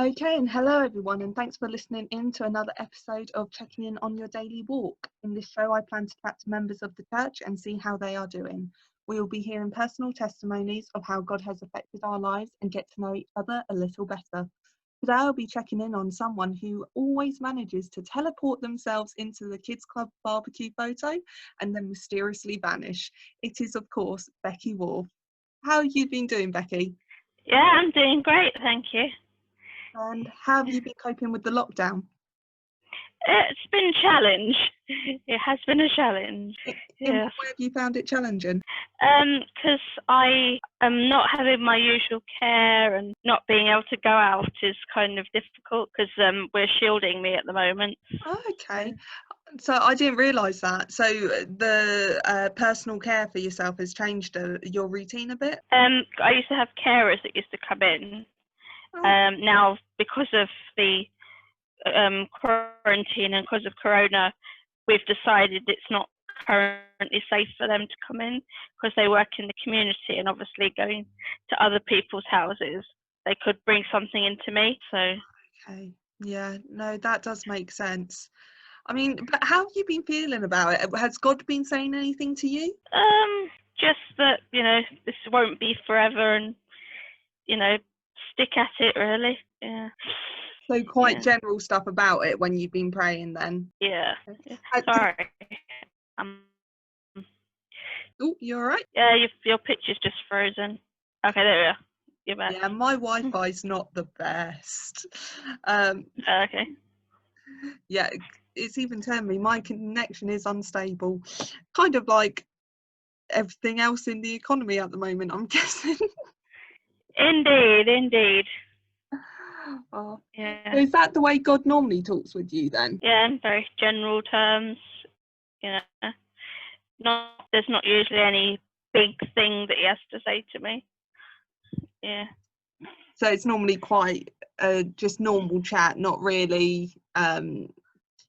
Okay, and hello everyone, and thanks for listening in to another episode of Checking In on Your Daily Walk. In this show, I plan to chat to members of the church and see how they are doing. We will be hearing personal testimonies of how God has affected our lives and get to know each other a little better. Today, I'll be checking in on someone who always manages to teleport themselves into the Kids Club barbecue photo and then mysteriously vanish. It is, of course, Becky Wolff. How have you been doing, Becky? Yeah, I'm doing great, thank you. And how have you been coping with the lockdown? It's been a challenge. It has been a challenge. In Yes. what way have you found it challenging? Because I am not having my usual care and not being able to go out is kind of difficult because we're shielding me at the moment. Oh, okay. So I didn't realise that. So the personal care for yourself has changed your routine a bit? I used to have carers that used to come in. Oh, Now, because of the quarantine and because of Corona, we've decided it's not currently safe for them to come in because they work in the community, and obviously going to other people's houses, they could bring something into me. So okay. Yeah, no, that does make sense. I mean, but how have you been feeling about it? Has God been saying anything to you? just that, this won't be forever, and stick at it, really. Yeah. So quite Yeah. general stuff about it when you've been praying then? Yeah. Uh, Sorry. Um, Oh, you all right? yeah, your picture's just frozen. Okay, there we are. You're back. Yeah, my Wi-Fi's not the best. Um, Okay. yeah, it's even telling me my connection is unstable. Kind of like everything else in the economy at the moment, I'm guessing. Indeed. Oh. Yeah. So is that the way God normally talks with you then? Yeah, in very general terms. There's not usually any big thing that he has to say to me. Yeah. So it's normally quite just normal chat, not really.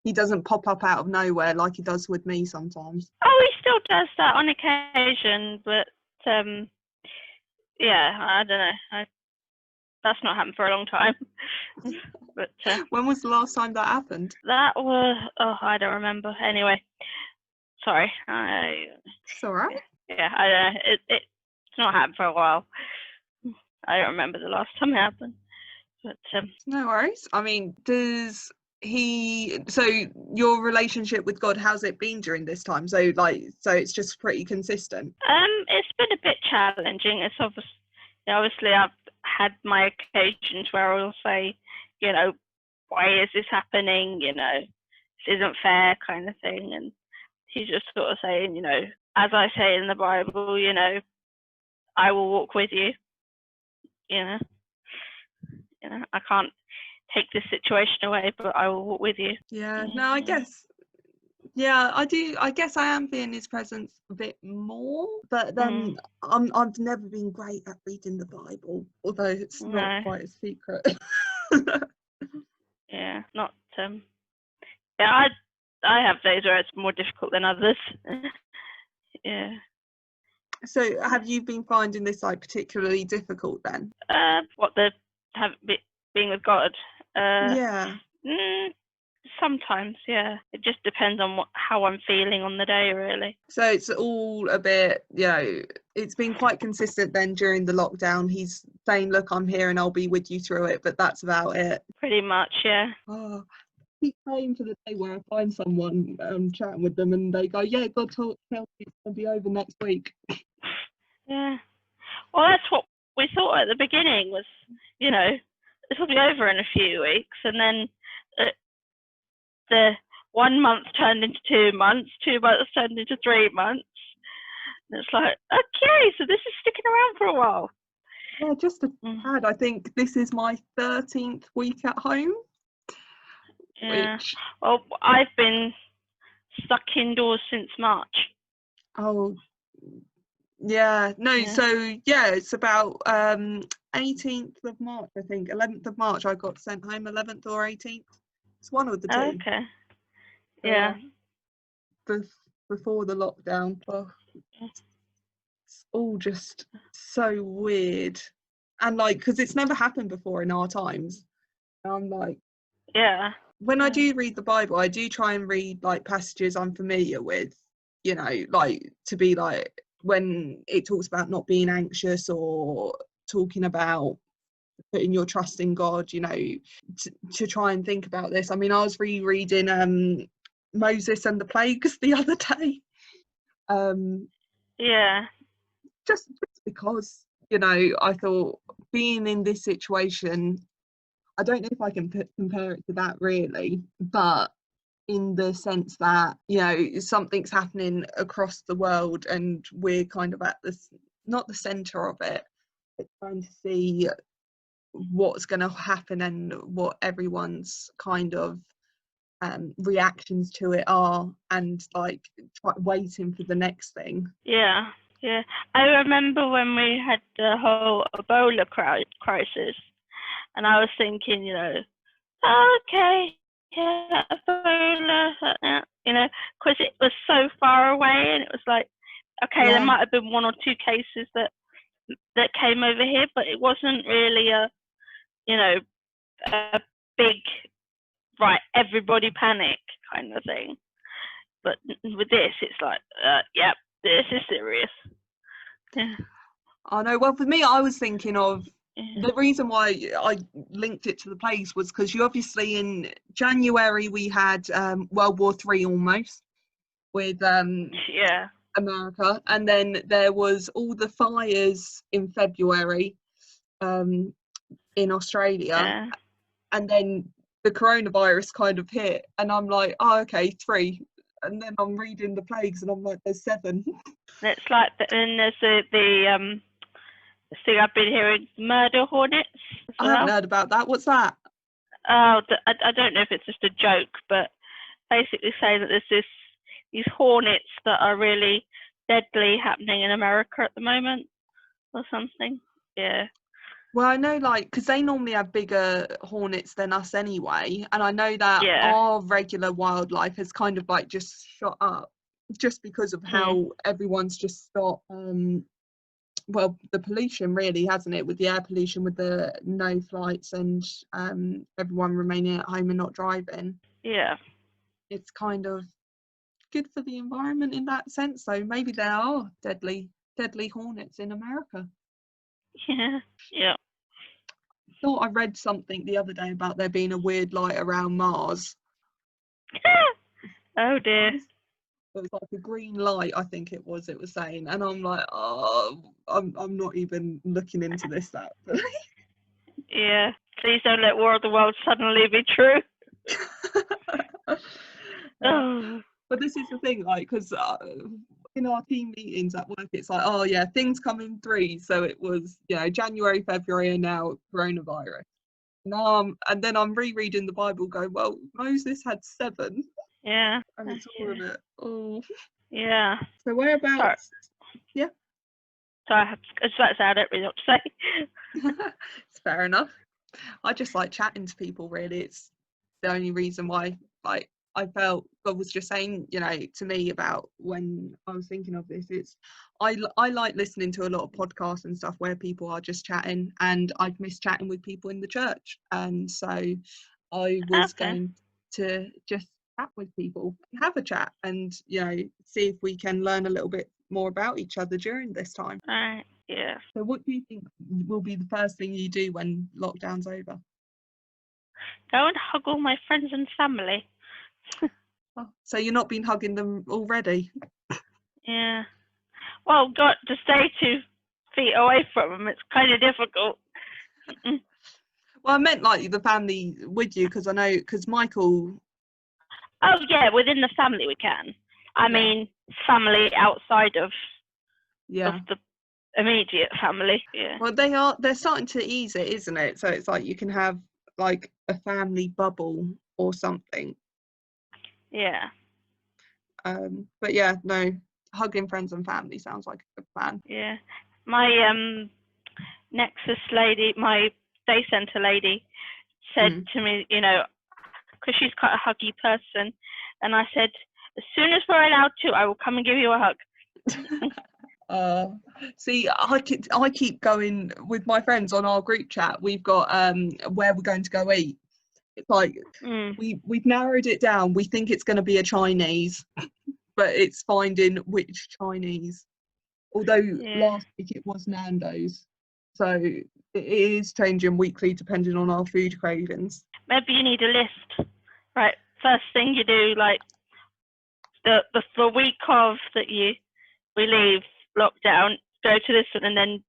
He doesn't pop up out of nowhere like he does with me sometimes. Oh, he still does that on occasion, but yeah, I don't know. That's not happened for a long time. But When was the last time that happened? that was, I don't remember. Anyway, sorry. It's all right. Yeah, I don't know. It's not happened for a while. I don't remember the last time it happened. But No worries. I mean, so your relationship with God, how's it been during this time? So it's just pretty consistent. it's been a bit challenging. It's obviously I've had my occasions where I'll say, why is this happening? This isn't fair, kind of thing. And he's just sort of saying, as I say in the Bible, I will walk with you. I can't take this situation away, but I will walk with you. Yeah. No, I guess. Yeah, I do. I guess I am feeling his presence a bit more, but then I've never been great at reading the Bible, although it's not quite a secret. Yeah, not. Yeah, I have days where it's more difficult than others. Yeah. So, have you been finding this particularly difficult then? What being with God? Yeah. Sometimes, yeah. It just depends on how I'm feeling on the day, really. So it's all a bit, it's been quite consistent then during the lockdown. He's saying, look, I'm here and I'll be with you through it, but that's about it. Pretty much, yeah. Oh, I keep praying for the day where I find someone chatting with them and they go, yeah, God tells me it's going to be over next week. Yeah. Well, that's what we thought at the beginning was, this will be over in a few weeks. And then the 1 month turned into 2 months, 2 months turned into 3 months. And it's like, okay, so this is sticking around for a while. Yeah, just a tad. I think this is my 13th week at home. Yeah. Well, I've been stuck indoors since March. Oh, yeah. No, yeah. So, yeah, it's about 18th of March, I think. 11th of March I got sent home, 11th or 18th. It's one of the two. Okay. Yeah. Before the lockdown. Oh, it's all just so weird. And because it's never happened before in our times. I'm like, Yeah. when I do read the Bible, I do try and read like passages I'm familiar with, you know, like to be like when it talks about not being anxious or talking about putting your trust in God, you know, to try and think about this. I mean, I was rereading Moses and the plagues the other day. Yeah. Just because, you know, I thought being in this situation, I don't know if I can compare it to that really, but in the sense that, you know, something's happening across the world and we're kind of at this, not the center of it, but trying to see what's going to happen and what everyone's kind of reactions to it are, and like waiting for the next thing. Yeah. Yeah. I remember when we had the whole Ebola crisis, and I was thinking, you know, okay, yeah, Ebola, you know, because it was so far away, and it was like, okay, there might have been 1 or 2 cases that came over here, but it wasn't really a, you know, a big, right, everybody panic kind of thing. But with this, it's like, yep, this is serious. Yeah. I know. Well, for me, I was thinking of the reason why I linked it to the plagues was because you obviously in January we had World War III almost with America, and then there was all the fires in February in Australia, and then the coronavirus kind of hit, and I'm like, oh, okay, 3, and then I'm reading the plagues, and I'm like, there's 7. It's like, and there's the thing I've been hearing, murder hornets. I haven't heard about that. What's that? Oh, I don't know if it's just a joke, but basically saying that there's these hornets that are really deadly happening in America at the moment, or something. Yeah. Well, I know, like, because they normally have bigger hornets than us anyway, and I know that our regular wildlife has kind of like just shot up just because of how everyone's just stopped. Well, the pollution really, hasn't it, with the air pollution, with the no flights and everyone remaining at home and not driving. Yeah. It's kind of good for the environment in that sense. So maybe there are deadly hornets in America. Yeah. Yeah. Thought I read something the other day about there being a weird light around Mars. Oh dear. It was like a green light, I think it was saying, and I'm like, oh, I'm not even looking into this. That. Yeah. Please don't let War of the Worlds suddenly be true. But this is the thing, like, because in our team meetings at work, it's like, oh yeah, things come in 3. So it was, you know, January, February, and now coronavirus. And then I'm rereading the Bible, going, well, Moses had 7. Yeah. And it's all of it. Oh. Yeah. So whereabouts? Yeah. So I was about to say, I don't really know what to say. It's fair enough. I just like chatting to people, really. It's the only reason why, like, I felt God was just saying, you know, to me about when I was thinking of this. It's I like listening to a lot of podcasts and stuff where people are just chatting, and I've missed chatting with people in the church, and so I was going to just chat with people, have a chat, and, you know, see if we can learn a little bit more about each other during this time. Right. Yeah. So what do you think will be the first thing you do when lockdown's over? Go and hug all my friends and family. Oh, so you're not been hugging them already? Yeah. Well, got to stay 2 feet away from them. It's kind of difficult. Well, I meant like the family with you, because I know, because Michael. Oh yeah, within the family we can. I mean, family outside of the immediate family. Yeah. Well, they're starting to ease it, isn't it? So it's like you can have like a family bubble or something. Yeah. But yeah, no, hugging friends and family sounds like a good plan. Yeah. My Nexus lady, my day centre lady, said to me, you know, because she's quite a huggy person, and I said, as soon as we're allowed to, I will come and give you a hug. See, I keep going with my friends on our group chat. We've got where we're going to go eat, It's like we've narrowed it down. We think it's going to be a Chinese, but it's finding which Chinese. Although last week it was Nando's, so it is changing weekly depending on our food cravings. Maybe you need a list, right? First thing you do, like the week of that we leave lockdown, go to this one, and then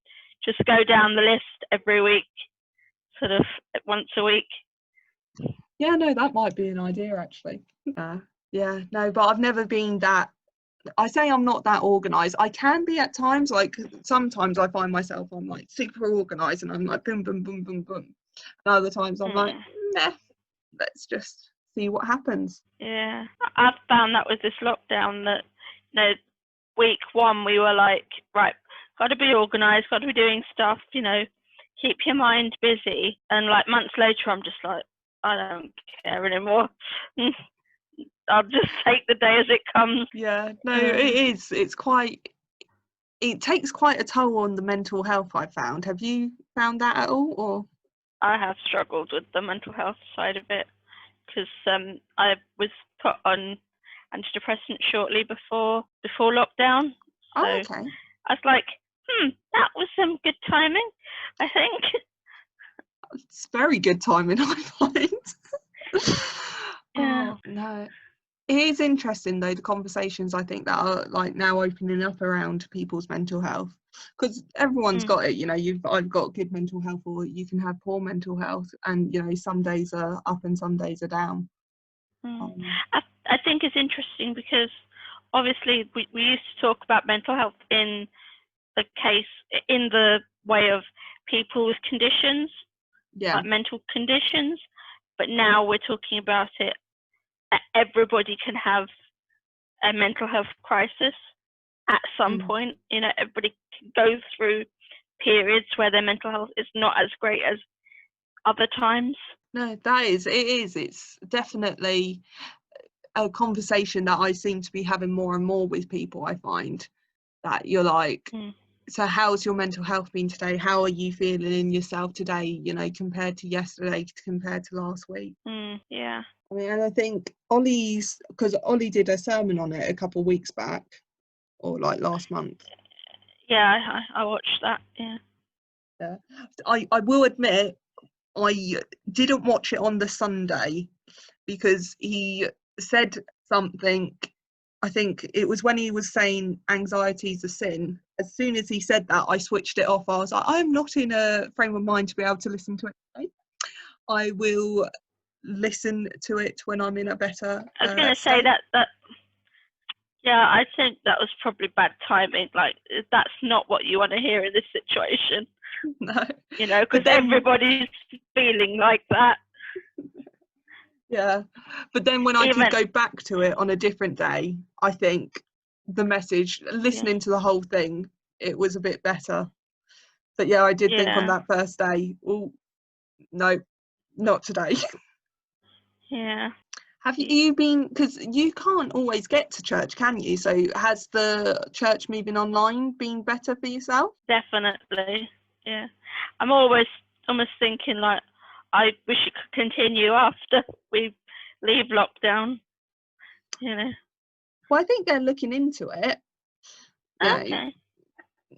just go down the list every week, sort of once a week. Yeah, no, that might be an idea actually. Yeah, no, but I've never been that. I say I'm not that organised. I can be at times. Like sometimes I find myself I'm like super organised and I'm like boom, boom, boom, boom, boom. And other times I'm like, meh, let's just see what happens. Yeah, I've found that with this lockdown that, you know, week one we were like, right, got to be organised, got to be doing stuff, you know, keep your mind busy. And like months later, I'm just like, I don't care anymore. I'll just take the day as it comes. Yeah, no, it is. It takes quite a toll on the mental health, I've found. Have you found that at all? Or I have struggled with the mental health side of it because I was put on antidepressants shortly before lockdown. So okay. I was like, that was some good timing, I think. It's very good timing, I find. Yeah. Oh, no. It is interesting though, the conversations I think that are like now opening up around people's mental health, because everyone's got it, you know, I've got good mental health or you can have poor mental health, and you know some days are up and some days are down. I think it's interesting because obviously we used to talk about mental health in the way of people with conditions, like mental conditions, but now we're talking about it. Everybody can have a mental health crisis at some point. You know, everybody can go through periods where their mental health is not as great as other times. No, it's definitely a conversation that I seem to be having more and more with people. I find that you're like, so how's your mental health been today? How are you feeling in yourself today, you know, compared to yesterday, compared to last week? Yeah. I mean, and I think because Ollie did a sermon on it a couple of weeks back, or like last month. Yeah, I watched that, Yeah. I will admit, I didn't watch it on the Sunday because he said something, I think it was when he was saying anxiety is a sin. As soon as he said that, I switched it off. I was like, I'm not in a frame of mind to be able to listen to it today. I will listen to it when I'm in a better I was going to say that yeah, I think that was probably bad timing. Like, that's not what you want to hear in this situation. No. You know, because everybody's feeling like that. Yeah, but then when I did go back to it on a different day, I think the message, listening to the whole thing, it was a bit better. But yeah, I did think on that first day, oh, no, not today. Yeah. Have you been, because you can't always get to church, can you? So has the church moving online been better for yourself? Definitely, yeah. I'm almost thinking like, I wish it could continue after we leave lockdown, you know. Well, I think they're looking into it. Okay.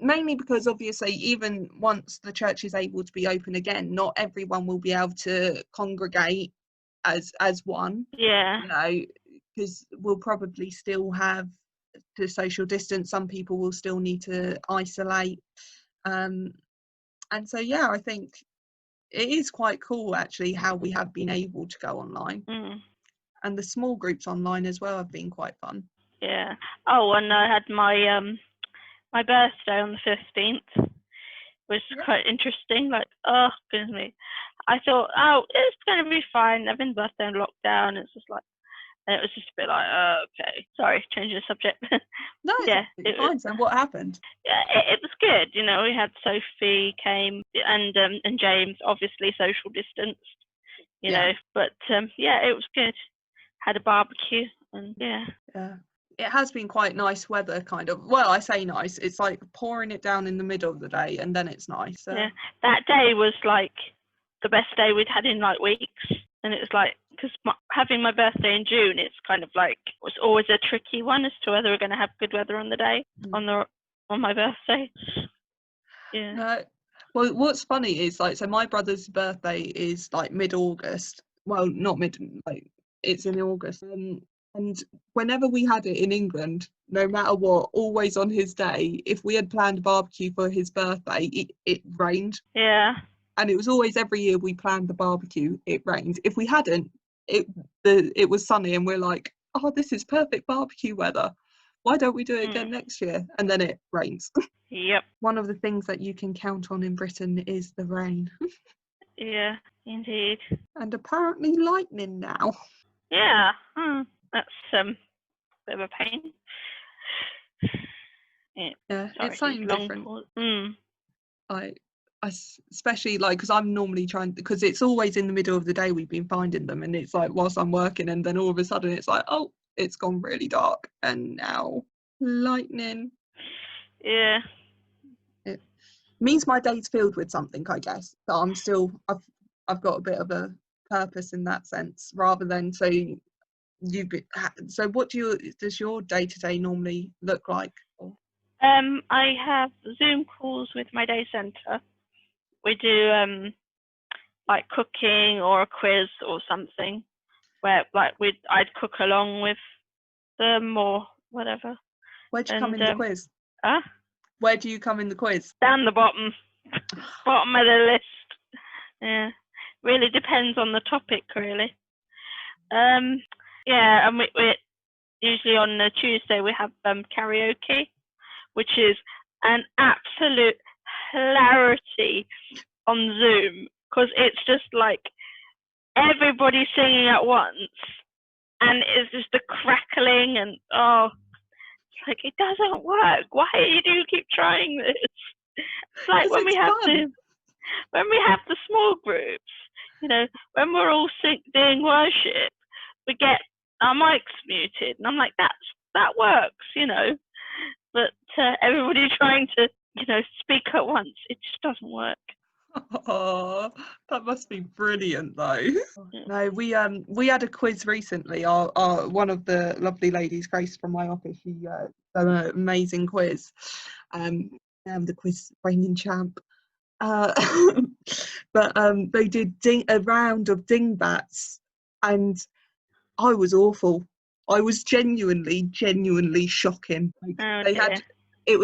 Mainly because obviously even once the church is able to be open again, not everyone will be able to congregate as one. Yeah. You know, because we'll probably still have to social distance. Some people will still need to isolate. And so, yeah, I think it is quite cool actually how we have been able to go online. And the small groups online as well have been quite fun. Yeah. Oh, and I had my my birthday on the 15th, which was quite interesting. Like, oh goodness me, I thought, oh, it's going to be fine. I've been birthday in lockdown. It's just like, and it was just a bit like, oh, okay, sorry, changing the subject. No, it's fine. So what happened? Yeah, it was good. You know, we had Sophie came and James, obviously social distanced. You know, but yeah, it was good. Had a barbecue and yeah. It has been quite nice weather, kind of. Well, I say nice. It's like pouring it down in the middle of the day, and then it's nice. Yeah, that day was like the best day we'd had in like weeks. And it's like, because having my birthday in June, it's kind of like, it's always a tricky one as to whether we're going to have good weather on the day, on my birthday. Yeah. Well, what's funny is like, so my brother's birthday is like mid-August. Well, not mid, like it's in August. And whenever we had it in England, no matter what, always on his day, if we had planned a barbecue for his birthday, it rained. Yeah. And it was always every year we planned the barbecue, it rained. If we hadn't, it was sunny, and we're like, oh, this is perfect barbecue weather. Why don't we do it again next year? And then it rains. Yep. One of the things that you can count on in Britain is the rain. Yeah, indeed. And apparently lightning now. Yeah. That's a bit of a pain. Yeah, sorry, it's something different. I especially like, because I'm normally trying, because it's always in the middle of the day we've been finding them, and it's like whilst I'm working, and then all of a sudden it's like, oh, it's gone really dark, and now lightning. Yeah. It means my day's filled with something, I guess. But I'm still, I've got a bit of a purpose in that sense, rather than so what does your day-to-day normally look like? I have Zoom calls with my day centre. We do like cooking or a quiz or something, where like I'd cook along with them or whatever. Where'd you come in the quiz? Huh? Where do you come in the quiz? Down the bottom of the list. Yeah, really depends on the topic, really. Yeah, and we usually on a Tuesday we have karaoke, which is an absolute hilarity on Zoom, because it's just like everybody singing at once, and it's just the crackling, and it's like, it doesn't work. Why do you keep trying this? It's like when we have the small groups, you know, when we're all doing worship, we get our mics muted, and I'm like, that works, you know, but everybody trying to, you know, speak at once, it just doesn't work. Oh, that must be brilliant though. No, we had a quiz recently. Our one of the lovely ladies, Grace from my office, she done an amazing quiz. The quiz reigning champ. But they did a round of dingbats, and I was awful. I was genuinely shocking. Like, it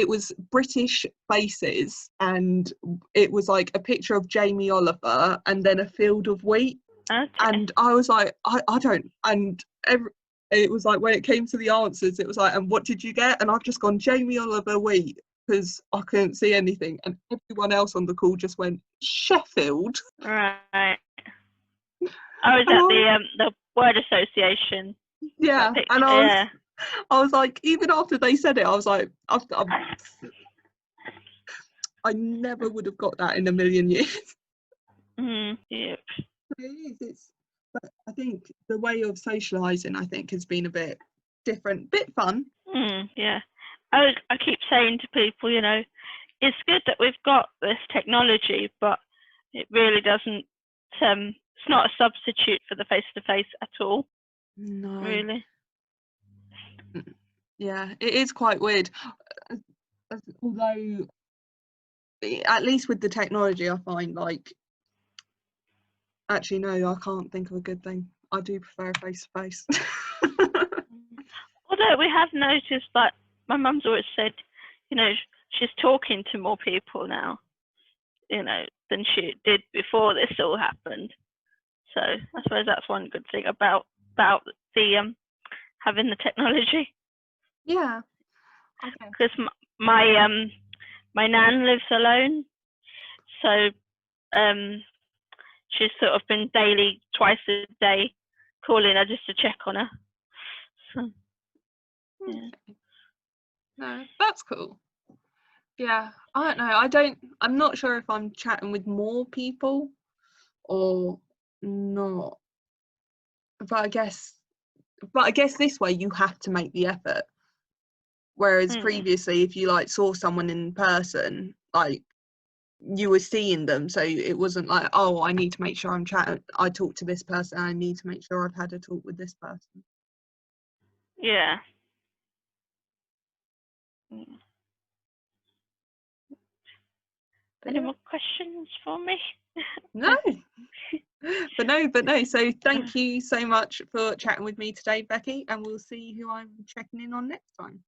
was British faces, and it was like a picture of Jamie Oliver and then a field of wheat. Okay. And I was like, I don't, and it was like when it came to the answers, it was like, and what did you get? And I've just gone Jamie Oliver wheat, because I couldn't see anything, and everyone else on the call just went Sheffield. Right. I was at the word association. Yeah, and I was like, even after they said it, I was like, I never would have got that in a million years. Yep. But I think the way of socialising, I think, has been a bit different, bit fun. Yeah. I keep saying to people, you know, it's good that we've got this technology, but it really doesn't, it's not a substitute for the face-to-face at all. No. Really. Yeah, it is quite weird. Although, at least with the technology, I find like, actually, no, I can't think of a good thing. I do prefer face-to-face. Although we have noticed that my mum's always said, you know, she's talking to more people now, you know, than she did before this all happened. So I suppose that's one good thing about the having the technology. Yeah. Because my nan lives alone, so she's sort of been daily, twice a day, calling her just to check on her. So, yeah. No, that's cool. Yeah, I don't know. I'm not sure if I'm chatting with more people or not. But I guess this way you have to make the effort. Whereas previously, if you like saw someone in person, like you were seeing them, so it wasn't like, oh, I need to make sure I talk to this person, I need to make sure I've had a talk with this person. Yeah. Any more questions for me? No. but no, so thank you so much for chatting with me today, Becky, and we'll see who I'm checking in on next time.